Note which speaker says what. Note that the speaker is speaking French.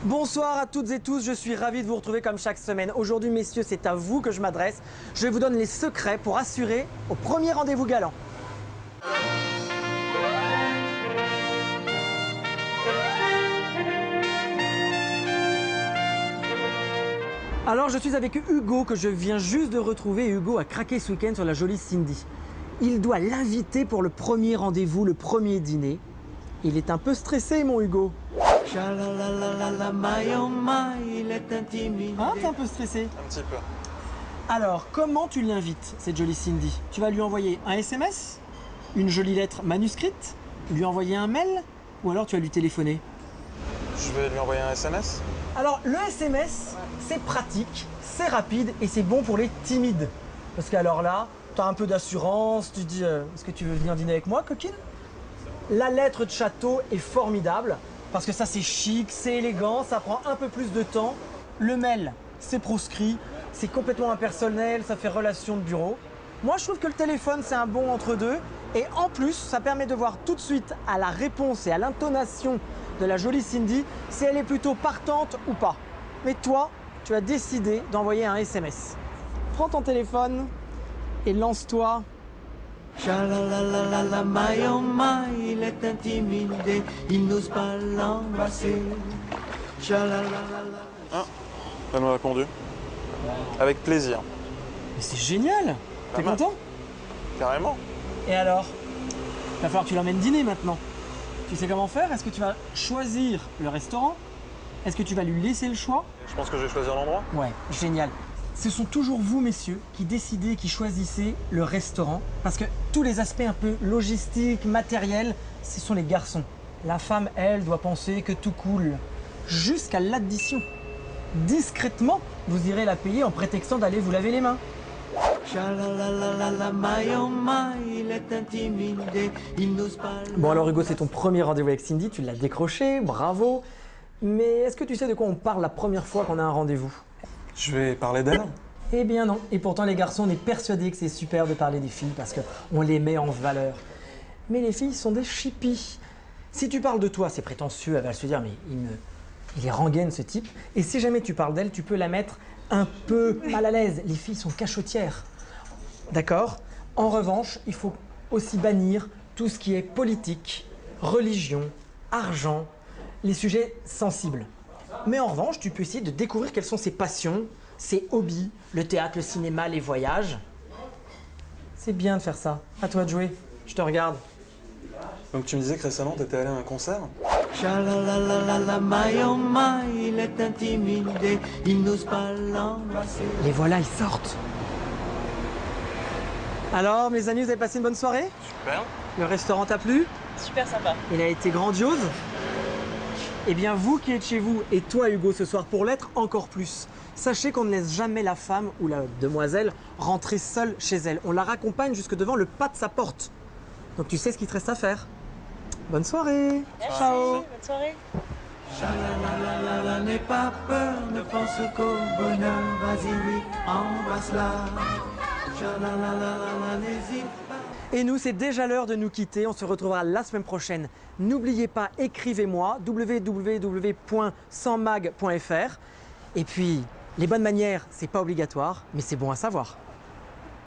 Speaker 1: Bonsoir à toutes et tous, je suis ravi de vous retrouver comme chaque semaine. Aujourd'hui, messieurs, c'est à vous que je m'adresse. Je vous donne les secrets pour assurer au premier rendez-vous galant. Alors, je suis avec Hugo que je viens juste de retrouver. Hugo a craqué ce week-end sur la jolie Cindy. Il doit l'inviter pour le premier rendez-vous, le premier dîner. Il est un peu stressé, mon Hugo. Ah, t'es un peu stressé?
Speaker 2: Un petit peu.
Speaker 1: Alors, comment tu l'invites, cette jolie Cindy? Tu vas lui envoyer un SMS? Une jolie lettre manuscrite? Lui envoyer un mail? Ou alors tu vas lui téléphoner?
Speaker 2: Je vais lui envoyer un SMS.
Speaker 1: Alors, le SMS, c'est pratique, c'est rapide et c'est bon pour les timides. Parce qu'alors là, tu as un peu d'assurance, tu dis est-ce que tu veux venir dîner avec moi, coquine? La lettre de château est formidable parce que ça c'est chic, c'est élégant, ça prend un peu plus de temps. Le mail, c'est proscrit, c'est complètement impersonnel, ça fait relation de bureau. Moi je trouve que le téléphone c'est un bon entre-deux et en plus ça permet de voir tout de suite à la réponse et à l'intonation de la jolie Cindy si elle est plutôt partante ou pas. Mais toi, tu as décidé d'envoyer un SMS. Prends ton téléphone et lance-toi.
Speaker 3: Chalalalala, my oh my, il est intimidé, il n'ose pas l'embrasser. Chalalalala.
Speaker 2: Ah, elle m'a répondu. Avec plaisir.
Speaker 1: Mais c'est génial! T'es
Speaker 2: mal.
Speaker 1: content?
Speaker 2: Carrément.
Speaker 1: Et alors? Il va falloir que tu l'emmènes dîner maintenant. Tu sais comment faire? Est-ce que tu vas choisir le restaurant? Est-ce que tu vas lui laisser le choix?
Speaker 2: Je pense que je vais choisir l'endroit.
Speaker 1: Ouais, génial. Ce sont toujours vous, messieurs, qui décidez, qui choisissez le restaurant. Parce que tous les aspects un peu logistiques, matériels, ce sont les garçons. La femme, elle, doit penser que tout coule. Jusqu'à l'addition. Discrètement, vous irez la payer en prétextant d'aller vous laver les mains.
Speaker 3: Chalalalala, my oh my, il est intimidé, il n'ose pas.
Speaker 1: Bon alors Hugo, c'est ton premier rendez-vous avec Cindy, tu l'as décroché, bravo. Mais est-ce que tu sais de quoi on parle la première fois qu'on a un rendez-vous?
Speaker 2: Je vais parler d'elle.
Speaker 1: Eh bien non, et pourtant les garçons, on est persuadés que c'est super de parler des filles parce qu'on les met en valeur. Mais les filles sont des chippies. Si tu parles de toi, c'est prétentieux, elle va se dire mais il est rengaine ce type. Et si jamais tu parles d'elle, tu peux la mettre un peu mal à l'aise. Les filles sont cachotières. D'accord? En revanche, il faut aussi bannir tout ce qui est politique, religion, argent, les sujets sensibles. Mais en revanche, tu peux essayer de découvrir quelles sont ses passions, ses hobbies, le théâtre, le cinéma, les voyages. C'est bien de faire ça. À toi de jouer. Je te regarde.
Speaker 2: Donc tu me disais que récemment t'étais allé à un concert?
Speaker 3: Chalalalala, my oh my, il est intimidé, il n'ose pas l'embrasser.
Speaker 1: Les voilà, ils sortent. Alors, mes amis, vous avez passé une bonne soirée?
Speaker 2: Super.
Speaker 1: Le restaurant t'a plu?
Speaker 4: Super sympa.
Speaker 1: Il a été grandiose? Eh bien, vous qui êtes chez vous, et toi Hugo ce soir, pour l'être encore plus, sachez qu'on ne laisse jamais la femme ou la demoiselle rentrer seule chez elle. On la raccompagne jusque devant le pas de sa porte. Donc tu sais ce qu'il te reste à faire. Bonne soirée.
Speaker 4: Merci,
Speaker 1: Ciao.
Speaker 4: bonne soirée.
Speaker 3: Chalalalala, n'aie pas peur, ne pense qu'au bonheur, vas-y oui, embrasse-la. Chalalalala, n'hésite pas.
Speaker 1: Et nous, c'est déjà l'heure de nous quitter. On se retrouvera la semaine prochaine. N'oubliez pas, écrivez-moi www.sansmag.fr. Et puis, les bonnes manières, c'est pas obligatoire, mais c'est bon à savoir.